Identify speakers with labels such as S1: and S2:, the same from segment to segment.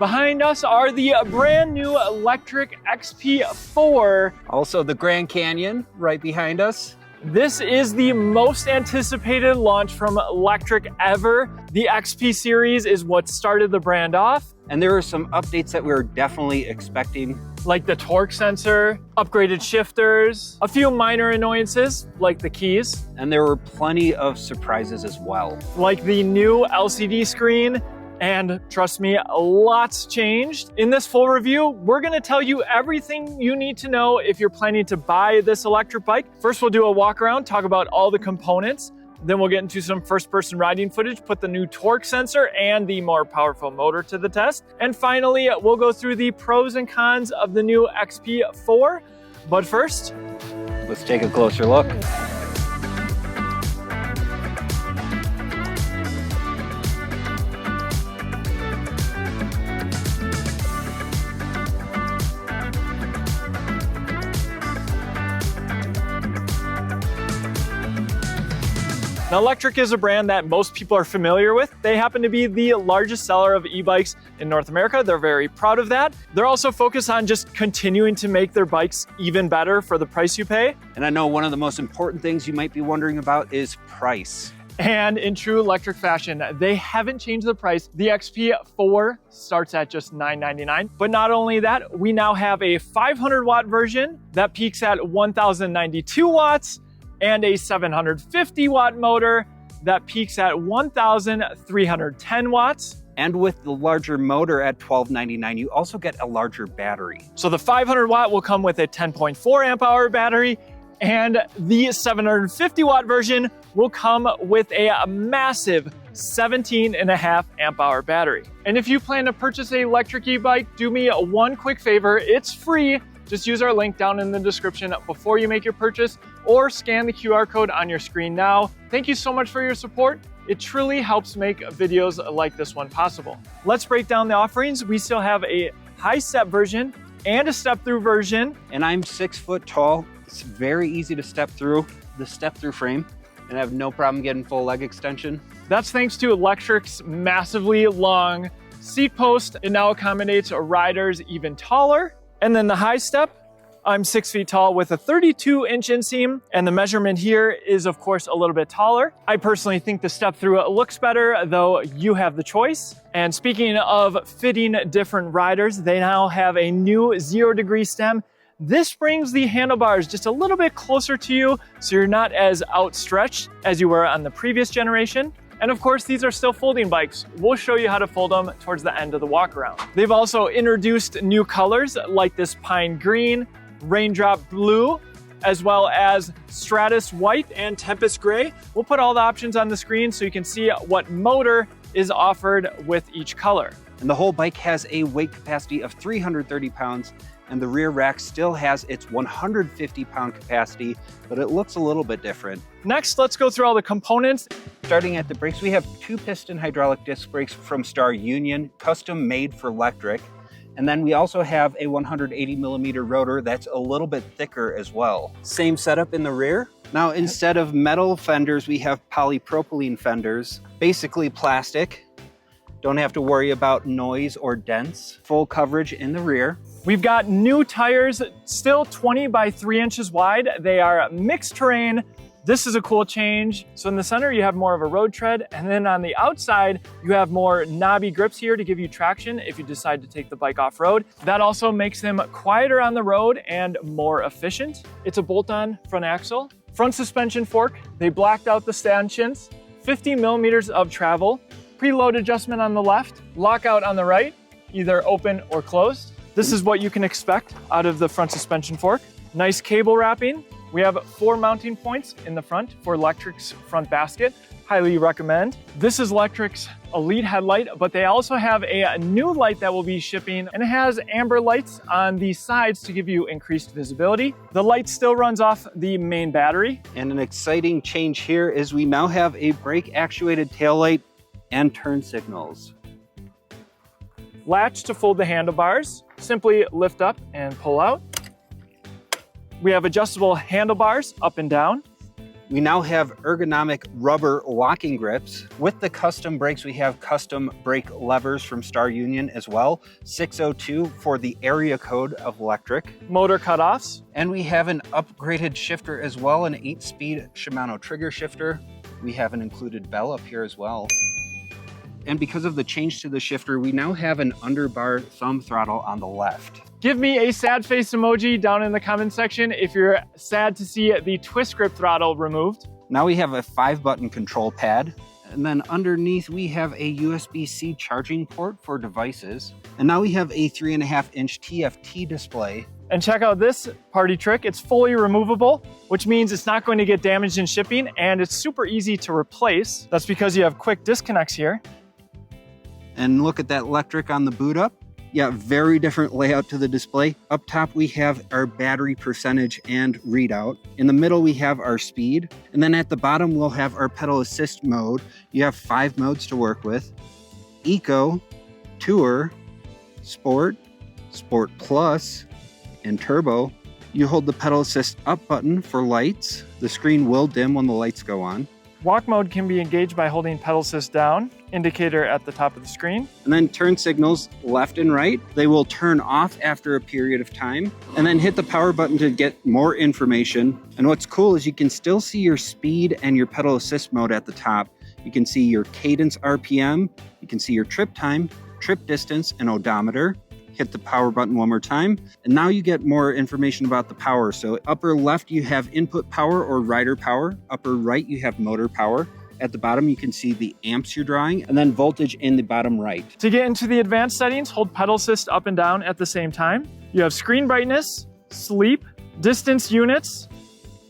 S1: Behind us are the brand new Lectric XP4.
S2: Also the Grand Canyon right behind us.
S1: This is the most anticipated launch from Lectric ever. The XP series is what started the brand off.
S2: And there are some updates that we were definitely expecting.
S1: Like the torque sensor, upgraded shifters, a few minor annoyances like the keys.
S2: And there were plenty of surprises as well.
S1: Like the new LCD screen. And trust me, lots changed. In this full review, we're gonna tell you everything you need to know if you're planning to buy this electric bike. First, we'll do a walk around, talk about all the components. Then we'll get into some first-person riding footage, put the new torque sensor and the more powerful motor to the test. And finally, we'll go through the pros and cons of the new XP4. But first,
S2: let's take a closer look.
S1: Now, Lectric is a brand that most people are familiar with. They happen to be the largest seller of e-bikes in North America. They're very proud of that. They're also focused on just continuing to make their bikes even better for the price you pay.
S2: And I know one of the most important things you might be wondering about is price.
S1: And in true Lectric fashion, they haven't changed the price. The XP4 starts at just $999. But not only that, we now have a 500 watt version that peaks at 1,092 watts. And a 750 watt motor that peaks at 1,310 watts.
S2: And with the larger motor at $1,299, you also get a larger battery.
S1: So the 500 watt will come with a 10.4 amp hour battery, and the 750 watt version will come with a massive 17.5 amp hour battery. And if you plan to purchase a Lectric e-bike, do me one quick favor, it's free. Just use our link down in the description before you make your purchase or scan the QR code on your screen now. Thank you so much for your support. It truly helps make videos like this one possible. Let's break down the offerings. We still have a high step version and a step-through version.
S2: And I'm 6 foot tall. It's very easy to step through the step-through frame and I have no problem getting full leg extension.
S1: That's thanks to Lectric's massively long seat post. It now accommodates riders even taller. And then the high step, I'm 6 feet tall with a 32-inch inseam, and the measurement here is, of course, a little bit taller. I personally think the step-through looks better, though you have the choice. And speaking of fitting different riders, they now have a new 0-degree stem. This brings the handlebars just a little bit closer to you, so you're not as outstretched as you were on the previous generation. And of course, these are still folding bikes. We'll show you how to fold them towards the end of the walk around. They've also introduced new colors like this pine green, raindrop blue, as well as stratus white and tempest gray. We'll put all the options on the screen so you can see what motor is offered with each color.
S2: And the whole bike has a weight capacity of 330 pounds, and the rear rack still has its 150-pound capacity, but it looks a little bit different.
S1: Next, let's go through all the components.
S2: Starting at the brakes, we have 2-piston hydraulic disc brakes from Star Union, custom made for Lectric. And then we also have a 180mm rotor that's a little bit thicker as well. Same setup in the rear. Now, instead of metal fenders, we have polypropylene fenders, basically plastic. Don't have to worry about noise or dents. Full coverage in the rear.
S1: We've got new tires, still 20 by 3 inches wide. They are mixed terrain. This is a cool change. So in the center, you have more of a road tread. And then on the outside, you have more knobby grips here to give you traction if you decide to take the bike off-road. That also makes them quieter on the road and more efficient. It's a bolt-on front axle. Front suspension fork, they blacked out the stanchions. 50 millimeters of travel. Preload adjustment on the left, lockout on the right, either open or closed. This is what you can expect out of the front suspension fork. Nice cable wrapping. We have 4 mounting points in the front for Lectric's front basket. Highly recommend. This is Lectric's Elite headlight, but they also have a new light that will be shipping, and it has amber lights on the sides to give you increased visibility. The light still runs off the main battery.
S2: And an exciting change here is we now have a brake actuated taillight and turn signals.
S1: Latch to fold the handlebars. Simply lift up and pull out. We have adjustable handlebars up and down.
S2: We now have ergonomic rubber locking grips. With the custom brakes, we have custom brake levers from Star Union as well. 602 for the area code of Lectric.
S1: Motor cutoffs.
S2: And we have an upgraded shifter as well, an 8-speed Shimano trigger shifter. We have an included bell up here as well. And because of the change to the shifter, we now have an underbar thumb throttle on the left.
S1: Give me a sad face emoji down in the comment section if you're sad to see the twist grip throttle removed.
S2: Now we have a 5-button control pad. And then underneath we have a USB-C charging port for devices. And now we have a 3.5-inch TFT display.
S1: And check out this party trick. It's fully removable, which means it's not going to get damaged in shipping, and it's super easy to replace. That's because you have quick disconnects here.
S2: And look at that Lectric on the boot up. Yeah, very different layout to the display. Up top, we have our battery percentage and readout. In the middle, we have our speed. And then at the bottom, we'll have our pedal assist mode. You have 5 modes to work with: Eco, Tour, Sport, Sport Plus, and Turbo. You hold the pedal assist up button for lights. The screen will dim when the lights go on.
S1: Walk mode can be engaged by holding pedal assist down, indicator at the top of the screen.
S2: And then turn signals left and right. They will turn off after a period of time. And then hit the power button to get more information. And what's cool is you can still see your speed and your pedal assist mode at the top. You can see your cadence RPM. You can see your trip time, trip distance, and odometer. Hit the power button one more time, and now you get more information about the power. So upper left, you have input power or rider power. Upper right, you have motor power. At the bottom, you can see the amps you're drawing, and then voltage in the bottom right.
S1: To get into the advanced settings, hold pedal assist up and down at the same time. You have screen brightness, sleep, distance units,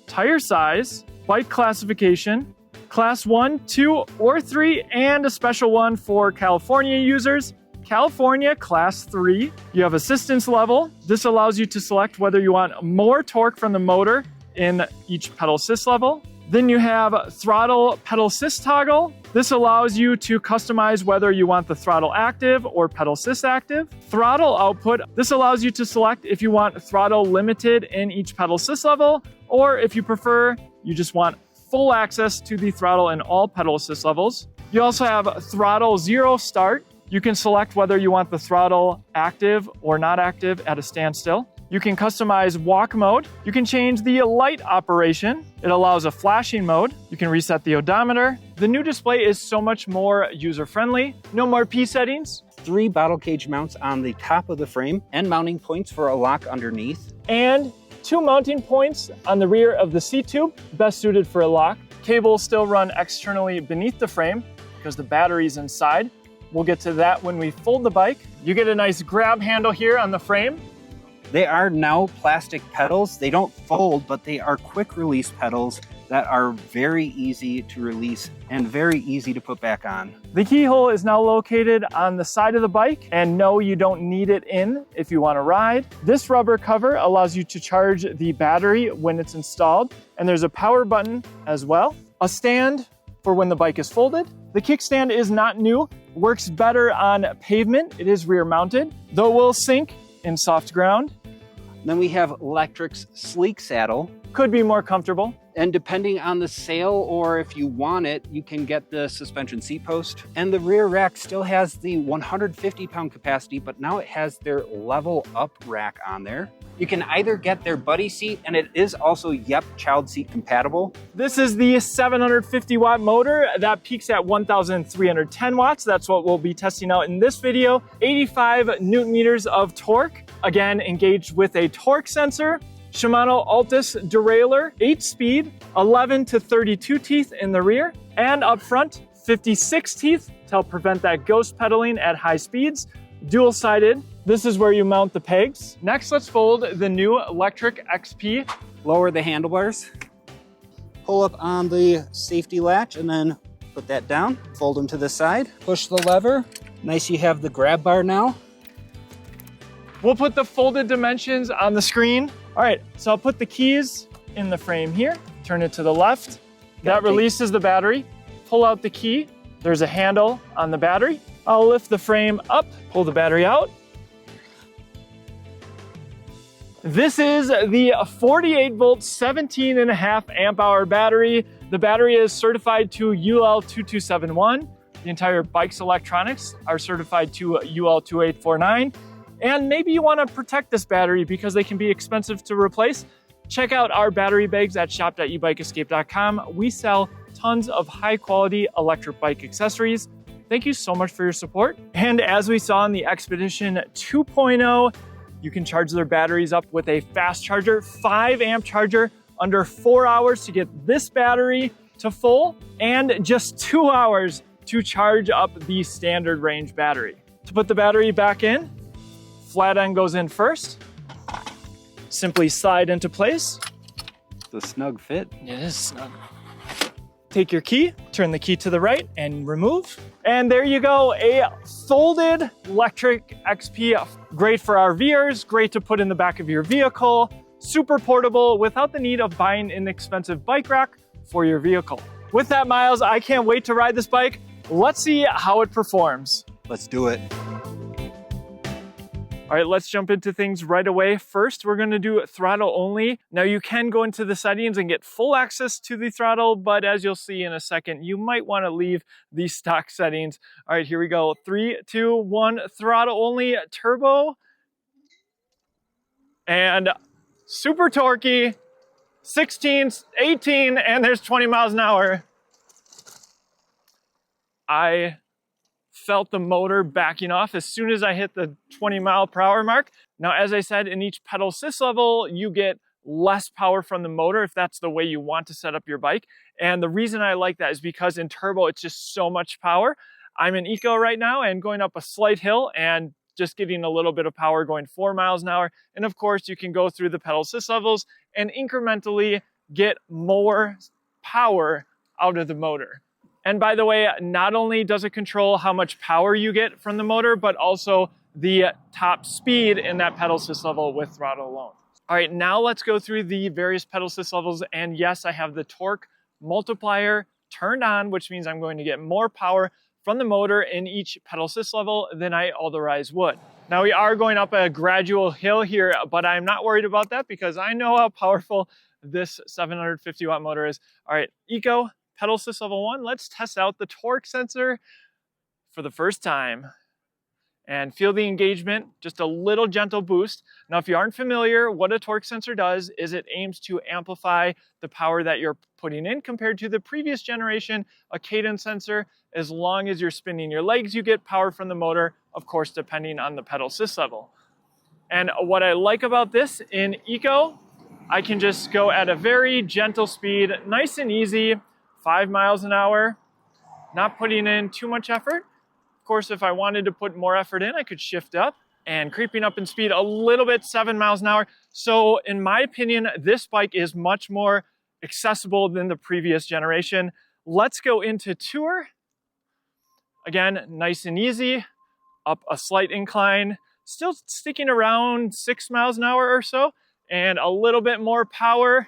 S1: tire size, bike classification, class 1, 2, or 3, and a special one for California users, California Class 3. You have assistance level. This allows you to select whether you want more torque from the motor in each pedal assist level. Then you have throttle pedal assist toggle. This allows you to customize whether you want the throttle active or pedal assist active. Throttle output. This allows you to select if you want throttle limited in each pedal assist level, or if you prefer, you just want full access to the throttle in all pedal assist levels. You also have throttle 0 start. You can select whether you want the throttle active or not active at a standstill. You can customize walk mode. You can change the light operation. It allows a flashing mode. You can reset the odometer. The new display is so much more user-friendly. No more P settings.
S2: 3 bottle cage mounts on the top of the frame and mounting points for a lock underneath.
S1: And 2 mounting points on the rear of the seat tube, best suited for a lock. Cables still run externally beneath the frame because the battery's inside. We'll get to that when we fold the bike. You get a nice grab handle here on the frame.
S2: They are now plastic pedals. They don't fold, but they are quick release pedals that are very easy to release and very easy to put back on.
S1: The keyhole is now located on the side of the bike, and no, you don't need it in if you want to ride. This rubber cover allows you to charge the battery when it's installed, and there's a power button as well. A stand for when the bike is folded. The kickstand is not new, works better on pavement. It is rear mounted, though it will sink in soft ground.
S2: Then we have Lectric's sleek saddle.
S1: Could be more comfortable.
S2: And depending on the sale or if you want it, you can get the suspension seat post. And the rear rack still has the 150-pound capacity, but now it has their level up rack on there. You can either get their buddy seat, and it is also child seat compatible.
S1: This is the 750-watt motor that peaks at 1,310 watts. That's what we'll be testing out in this video. 85 newton meters of torque, again, engaged with a torque sensor. Shimano Altus derailleur, 8-speed, 11 to 32 teeth in the rear, and up front, 56 teeth to help prevent that ghost pedaling at high speeds. Dual-sided. This is where you mount the pegs. Next, let's fold the new Lectric XP.
S2: Lower the handlebars, pull up on the safety latch, and then put that down. Fold them to the side, push the lever. Nice, you have the grab bar now.
S1: We'll put the folded dimensions on the screen. All right, so I'll put the keys in the frame here, turn it to the left. That releases the battery. Pull out the key. There's a handle on the battery. I'll lift the frame up, pull the battery out. This is the 48 volt, 17.5 amp hour battery. The battery is certified to UL 2271. The entire bike's electronics are certified to UL 2849. And maybe you want to protect this battery because they can be expensive to replace. Check out our battery bags at shop.ebikeescape.com. We sell tons of high quality electric bike accessories. Thank you so much for your support. And as we saw in the Expedition 2.0, you can charge their batteries up with a fast charger, 5 amp charger, under 4 hours to get this battery to full, and just 2 hours to charge up the standard range battery. To put the battery back in, flat end goes in first. Simply slide into place.
S2: It's a snug fit.
S1: It is snug. Take your key, turn the key to the right and remove. And there you go, a folded Lectric XP. Great for RVers, great to put in the back of your vehicle, super portable without the need of buying an expensive bike rack for your vehicle. With that, Miles, I can't wait to ride this bike. Let's see how it performs.
S2: Let's do it.
S1: All right, let's jump into things right away. First, we're gonna do throttle only. Now you can go into the settings and get full access to the throttle, but as you'll see in a second, you might wanna leave the stock settings. All right, here we go. 3, 2, 1, throttle only, turbo. And super torquey, 16, 18, and there's 20 miles an hour. I felt the motor backing off as soon as I hit the 20 mile per hour mark. Now, as I said, in each pedal assist level, you get less power from the motor if that's the way you want to set up your bike. And the reason I like that is because in turbo, it's just so much power. I'm in eco right now and going up a slight hill and just getting a little bit of power going 4 miles an hour. And of course, you can go through the pedal assist levels and incrementally get more power out of the motor. And by the way, not only does it control how much power you get from the motor, but also the top speed in that pedal assist level with throttle alone. All right, now let's go through the various pedal assist levels. And yes, I have the torque multiplier turned on, which means I'm going to get more power from the motor in each pedal assist level than I otherwise would. Now we are going up a gradual hill here, but I'm not worried about that because I know how powerful this 750 watt motor is. All right, eco. Pedal assist level 1, let's test out the torque sensor for the first time and feel the engagement, just a little gentle boost. Now, if you aren't familiar, what a torque sensor does is it aims to amplify the power that you're putting in compared to the previous generation, a cadence sensor. As long as you're spinning your legs, you get power from the motor, of course, depending on the pedal assist level. And what I like about this in eco, I can just go at a very gentle speed, nice and easy, 5 miles an hour, not putting in too much effort. Of course, if I wanted to put more effort in, I could shift up and creeping up in speed a little bit, 7 miles an hour. So in my opinion, this bike is much more accessible than the previous generation. Let's go into tour. Again, nice and easy, up a slight incline, still sticking around 6 miles an hour or so, and a little bit more power.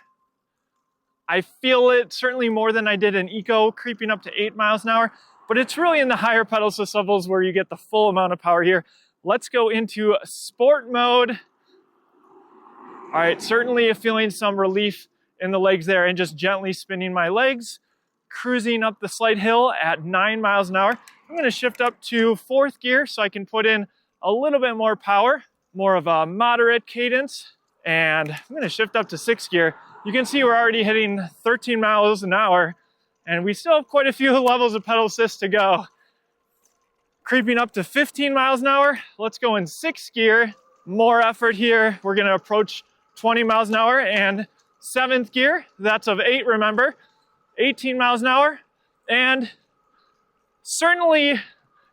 S1: I feel it certainly more than I did in eco, creeping up to 8 miles an hour, but it's really in the higher pedal assist levels where you get the full amount of power here. Let's go into sport mode. All right, certainly feeling some relief in the legs there and just gently spinning my legs, cruising up the slight hill at 9 miles an hour. I'm gonna shift up to 4th gear so I can put in a little bit more power, more of a moderate cadence, and I'm gonna shift up to 6th gear. You can see we're already hitting 13 miles an hour, and we still have quite a few levels of pedal assist to go. Creeping up to 15 miles an hour, let's go in 6th gear. More effort here. We're gonna approach 20 miles an hour, and 7th gear, that's of 8, remember, 18 miles an hour, and certainly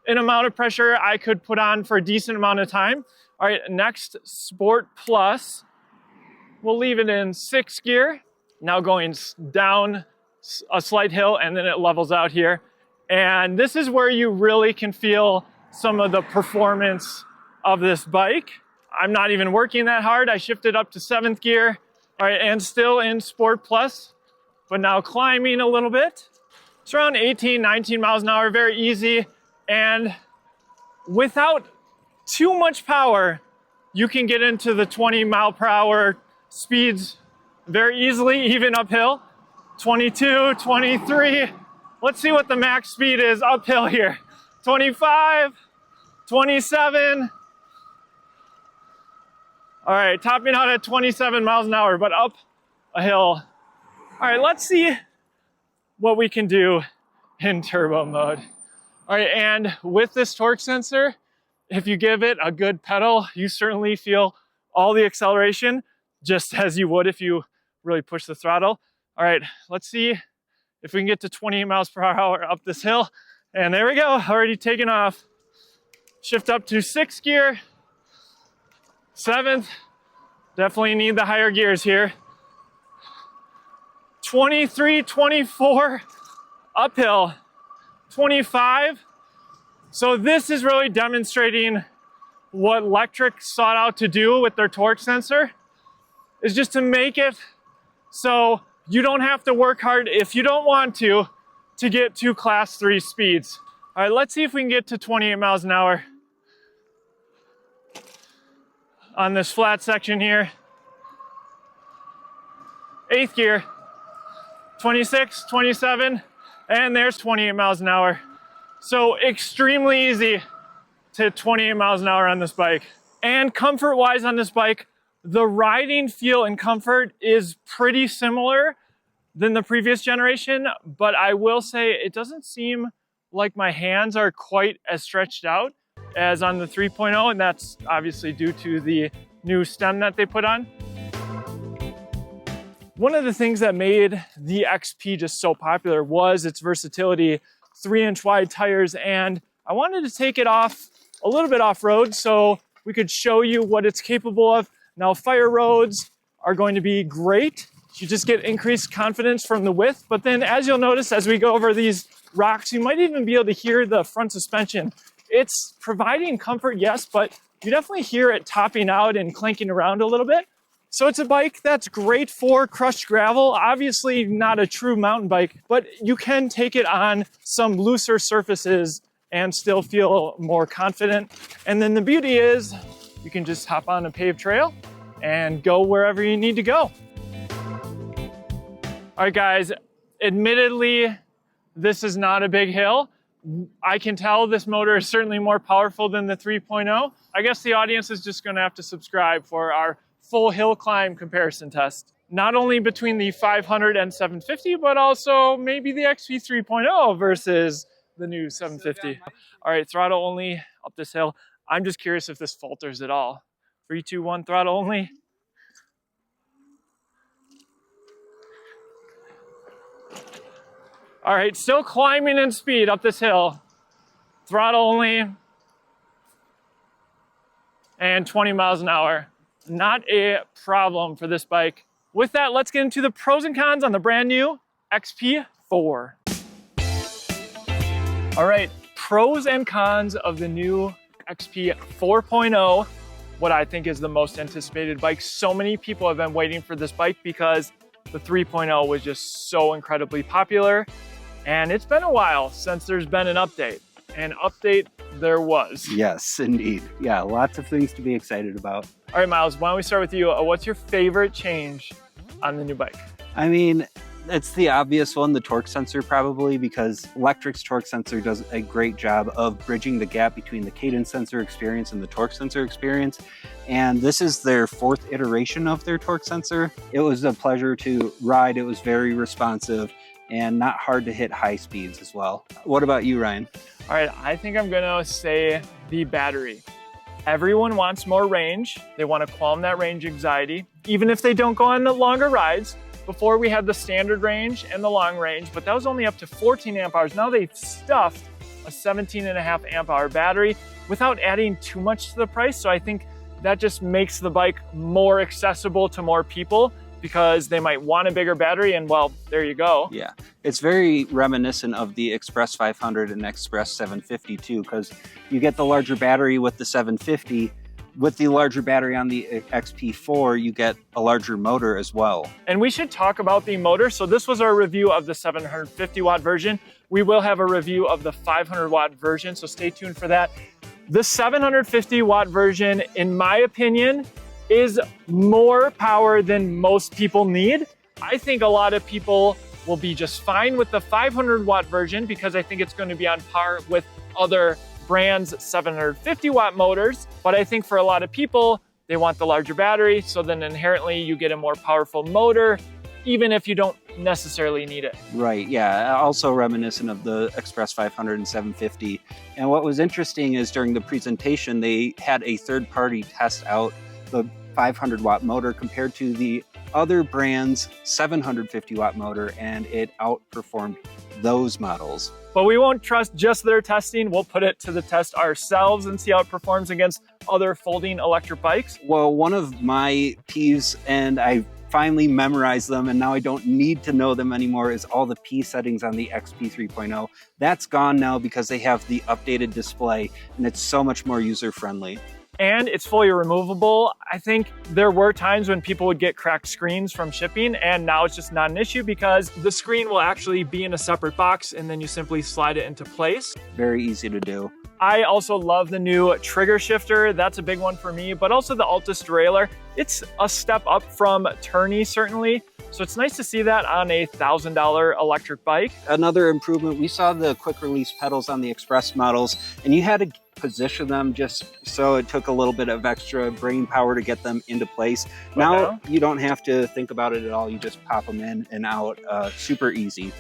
S1: an amount of pressure I could put on for a decent amount of time. All right, next, Sport Plus. We'll leave it in 6th gear. Now going down a slight hill and then it levels out here. And this is where you really can feel some of the performance of this bike. I'm not even working that hard. I shifted up to 7th gear. All right, and still in Sport Plus, but now climbing a little bit. It's around 18, 19 miles an hour, very easy. And without too much power, you can get into the 20-mile-per-hour speeds very easily, even uphill. 22, 23. Let's see what the max speed is uphill here. 25, 27. All right, topping out at 27 miles an hour, but up a hill. All right, let's see what we can do in turbo mode. All right, and with this torque sensor, if you give it a good pedal, you certainly feel all the acceleration, just as you would if you really push the throttle. All right, let's see if we can get to 28 miles per hour up this hill. And there we go, already taking off. Shift up to 6th gear, 7th. Definitely need the higher gears here. 23, 24, uphill, 25. So this is really demonstrating what Lectric sought out to do with their torque sensor, is just to make it so you don't have to work hard if you don't want to get to class 3 speeds. All right, let's see if we can get to 28 miles an hour on this flat section here. 8th gear, 26, 27, and there's 28 miles an hour. So extremely easy to hit 28 miles an hour on this bike. And comfort-wise on this bike, the riding feel and comfort is pretty similar than the previous generation, but I will say it doesn't seem like my hands are quite as stretched out as on the 3.0, and that's obviously due to the new stem that they put on. One of the things that made the XP just so popular was its versatility, 3-inch wide tires, and I wanted to take it off a little bit off-road so we could show you what it's capable of. Now, fire roads are going to be great. You just get increased confidence from the width, but then as you'll notice as we go over these rocks, you might even be able to hear the front suspension. It's providing comfort, yes, but you definitely hear it topping out and clanking around a little bit. So it's a bike that's great for crushed gravel. Obviously not a true mountain bike, but you can take it on some looser surfaces and still feel more confident. And then the beauty is you can just hop on a paved trail and go wherever you need to go. All right, guys, admittedly, this is not a big hill. I can tell this motor is certainly more powerful than the 3.0. I guess the audience is just gonna have to subscribe for our full hill climb comparison test. Not only between the 500 and 750, but also maybe the XP 3.0 versus the new 750. All right, throttle only up this hill. I'm just curious if this falters at all. 3, 2, 1, throttle only. All right, still climbing in speed up this hill. Throttle only. And 20 miles an hour. Not a problem for this bike. With that, let's get into the pros and cons on the brand new XP4. All right, pros and cons of the new XP 4.0, what I think is the most anticipated bike. So many people have been waiting for this bike because the 3.0 was just so incredibly popular. And it's been a while since there's been an update. An update there was.
S2: Yes, indeed. Yeah, lots of things to be excited about.
S1: All right, Miles, why don't we start with you? What's your favorite change on the new bike?
S2: I mean, it's the obvious one, the torque sensor probably, because Lectric's torque sensor does a great job of bridging the gap between the cadence sensor experience and the torque sensor experience. And this is their 4th iteration of their torque sensor. It was a pleasure to ride. It was very responsive and not hard to hit high speeds as well. What about you, Ryan?
S1: All right, I think I'm gonna say the battery. Everyone wants more range. They want to calm that range anxiety, even if they don't go on the longer rides. Before we had the standard range and the long range, but that was only up to 14 amp hours. Now they've stuffed a 17.5 amp hour battery without adding too much to the price. So I think that just makes the bike more accessible to more people because they might want a bigger battery, and well, there you go.
S2: Yeah, it's very reminiscent of the Express 500 and Express 750 too, because you get the larger battery with the 750. With the larger battery on the XP4, you get a larger motor as well.
S1: And we should talk about the motor. So this was our review of the 750 watt version. We will have a review of the 500 watt version, so stay tuned for that. The 750 watt version, in my opinion, is more power than most people need. I think a lot of people will be just fine with the 500 watt version because I think it's going to be on par with other brands' 750 watt motors. But I think for a lot of people, they want the larger battery. So then inherently you get a more powerful motor, even if you don't necessarily need it.
S2: Right, yeah, also reminiscent of the Express 500 and 750. And what was interesting is during the presentation, they had a third party test out the 500 watt motor compared to the other brand's 750 watt motor, and it outperformed those models.
S1: But we won't trust just their testing. We'll put it to the test ourselves and see how it performs against other folding electric bikes.
S2: Well, one of my peeves, and I finally memorized them and now I don't need to know them anymore, is all the P settings on the XP 3.0. That's gone now because they have the updated display and it's so much more user-friendly.
S1: And it's fully removable. I think there were times when people would get cracked screens from shipping, and now it's just not an issue because the screen will actually be in a separate box and then you simply slide it into place.
S2: Very easy to do.
S1: I also love the new trigger shifter. That's a big one for me, but also the Altus derailleur. It's a step up from Tourney, certainly. So it's nice to see that on a $1,000 electric bike.
S2: Another improvement, we saw the quick release pedals on the Express models, and you had to position them just so it took a little bit of extra brain power to get them into place. Now you don't have to think about it at all. You just pop them in and out, super easy.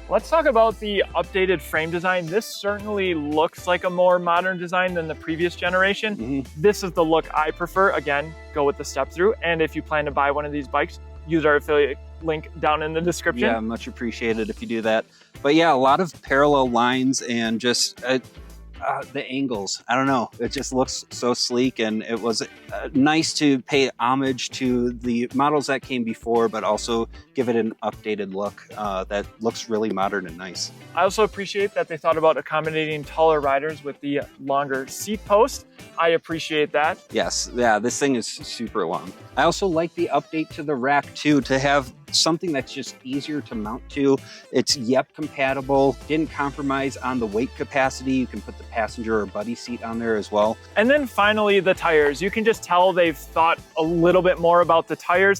S1: Let's talk about the updated frame design. This certainly looks like a more modern design than the previous generation. This is the look I prefer. Again, go with the Step-Thru. And if you plan to buy one of these bikes, use our affiliate link down in the description.
S2: Yeah, much appreciated if you do that. But yeah, a lot of parallel lines and just the angles. I don't know. It just looks so sleek, and it was nice to pay homage to the models that came before, but also give it an updated look that looks really modern and nice.
S1: I also appreciate that they thought about accommodating taller riders with the longer seat post. I appreciate that.
S2: Yes, yeah, this thing is super long. I also like the update to the rack too, to have something that's just easier to mount to. It's YEP compatible, didn't compromise on the weight capacity. You can put the passenger or buddy seat on there as well.
S1: And then finally, the tires. You can just tell they've thought a little bit more about the tires,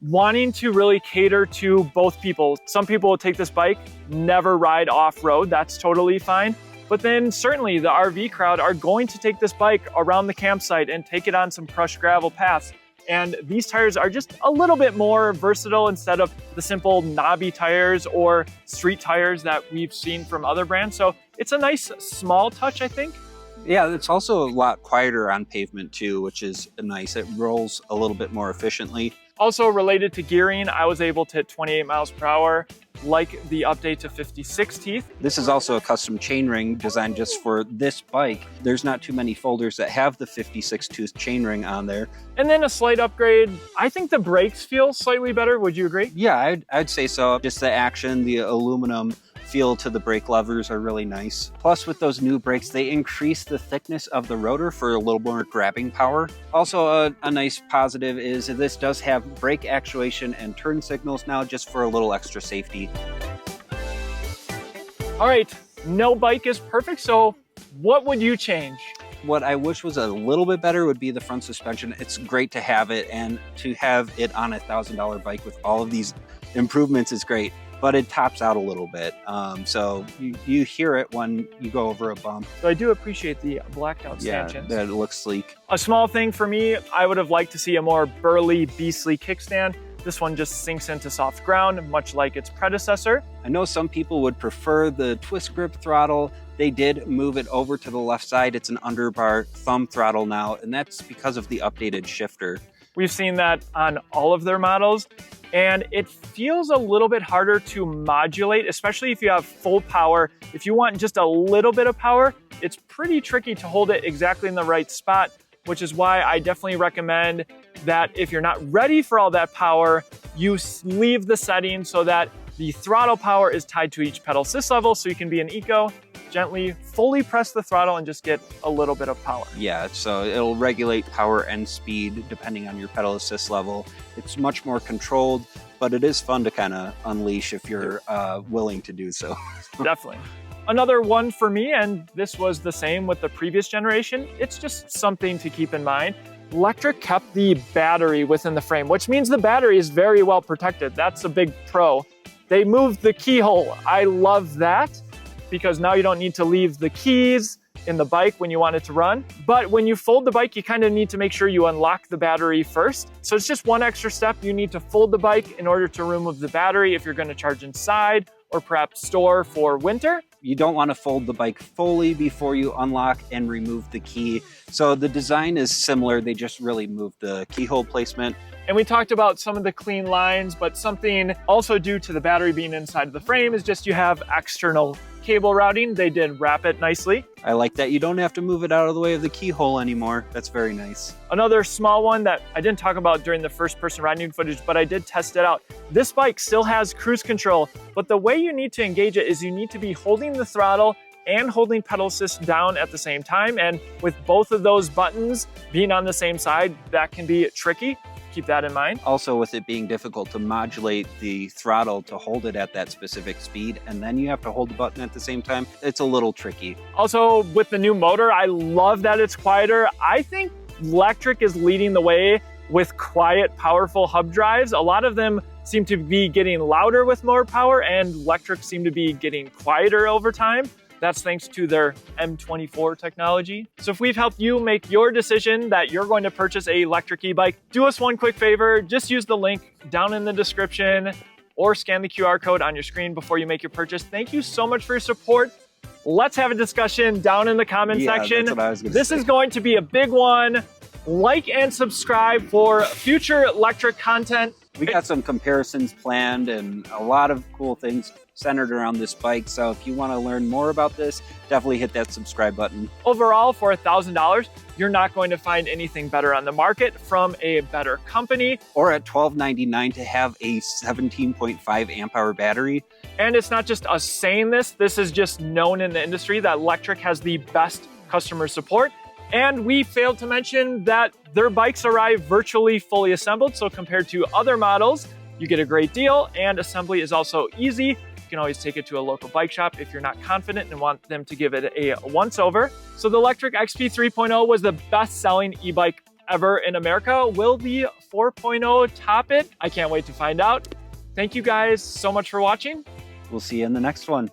S1: wanting to really cater to both people. Some people will take this bike, never ride off-road. That's totally fine. But then certainly the RV crowd are going to take this bike around the campsite and take it on some crushed gravel paths. And these tires are just a little bit more versatile instead of the simple knobby tires or street tires that we've seen from other brands. So it's a nice small touch, I think.
S2: Yeah, it's also a lot quieter on pavement too, which is nice. It rolls a little bit more efficiently.
S1: Also related to gearing, I was able to hit 28 miles per hour, like the update to 56 teeth.
S2: This is also a custom chainring designed just for this bike. There's not too many folders that have the 56 tooth chainring on there.
S1: And then a slight upgrade. I think the brakes feel slightly better. Would you agree?
S2: Yeah, I'd say so. Just the action, the aluminum feel to the brake levers are really nice. Plus with those new brakes, they increase the thickness of the rotor for a little more grabbing power. Also a nice positive is this does have brake actuation and turn signals now, just for a little extra safety.
S1: All right, no bike is perfect, so what would you change?
S2: What I wish was a little bit better would be the front suspension. It's great to have it, and to have it on a $1,000 bike with all of these improvements is great. But it tops out a little bit. So you hear it when you go over a bump.
S1: So I do appreciate the blacked out stanchions.
S2: Yeah, that looks sleek.
S1: A small thing for me, I would have liked to see a more burly, beastly kickstand. This one just sinks into soft ground, much like its predecessor.
S2: I know some people would prefer the twist grip throttle. They did move it over to the left side. It's an underbar thumb throttle now, and that's because of the updated shifter.
S1: We've seen that on all of their models, and it feels a little bit harder to modulate, especially if you have full power. If you want just a little bit of power, it's pretty tricky to hold it exactly in the right spot, which is why I definitely recommend that if you're not ready for all that power, you leave the setting so that the throttle power is tied to each pedal assist level, so you can be an eco, gently fully press the throttle and just get a little bit of power.
S2: Yeah, so it'll regulate power and speed depending on your pedal assist level. It's much more controlled, but it is fun to kind of unleash if you're willing to do so.
S1: Definitely. Another one for me, and this was the same with the previous generation, it's just something to keep in mind. Lectric kept the battery within the frame, which means the battery is very well protected. That's a big pro. They moved the keyhole. I love that because now you don't need to leave the keys in the bike when you want it to run. But when you fold the bike, you kind of need to make sure you unlock the battery first. So it's just one extra step. You need to fold the bike in order to remove the battery if you're going to charge inside or perhaps store for winter.
S2: You don't want to fold the bike fully before you unlock and remove the key. So the design is similar, they just really moved the keyhole placement.
S1: And we talked about some of the clean lines, but something also due to the battery being inside of the frame is just you have external cable routing. They did wrap it nicely.
S2: I like that you don't have to move it out of the way of the keyhole anymore. That's very nice.
S1: Another small one that I didn't talk about during the first person riding footage, but I did test it out. This bike still has cruise control, but the way you need to engage it is you need to be holding the throttle and holding pedal assist down at the same time. And with both of those buttons being on the same side, that can be tricky. Keep that in mind.
S2: Also, with it being difficult to modulate the throttle to hold it at that specific speed, and then you have to hold the button at the same time, it's a little tricky.
S1: Also, with the new motor, I love that it's quieter. I think Lectric is leading the way with quiet, powerful hub drives. A lot of them seem to be getting louder with more power, and Lectric seem to be getting quieter over time. That's thanks to their M24 technology. So if we've helped you make your decision that you're going to purchase a Lectric e-bike, do us one quick favor, just use the link down in the description or scan the QR code on your screen before you make your purchase. Thank you so much for your support. Let's have a discussion down in the comment section.
S2: That's what I was gonna
S1: This
S2: say.
S1: is going to be a big one. Like and subscribe for future Lectric content.
S2: We got some comparisons planned and a lot of cool things centered around this bike. So if you want to learn more about this, definitely hit that subscribe button.
S1: Overall, for $1,000, you're not going to find anything better on the market from a better company.
S2: Or at $12.99 to have a 17.5 amp hour battery.
S1: And it's not just us saying this, this is just known in the industry that Lectric has the best customer support. And we failed to mention that their bikes arrive virtually fully assembled. So compared to other models, you get a great deal, and assembly is also easy. You can always take it to a local bike shop if you're not confident and want them to give it a once-over. So the Lectric XP 3.0 was the best-selling e-bike ever in America. Will the 4.0 top it? I can't wait to find out. Thank you guys so much for watching.
S2: We'll see you in the next one.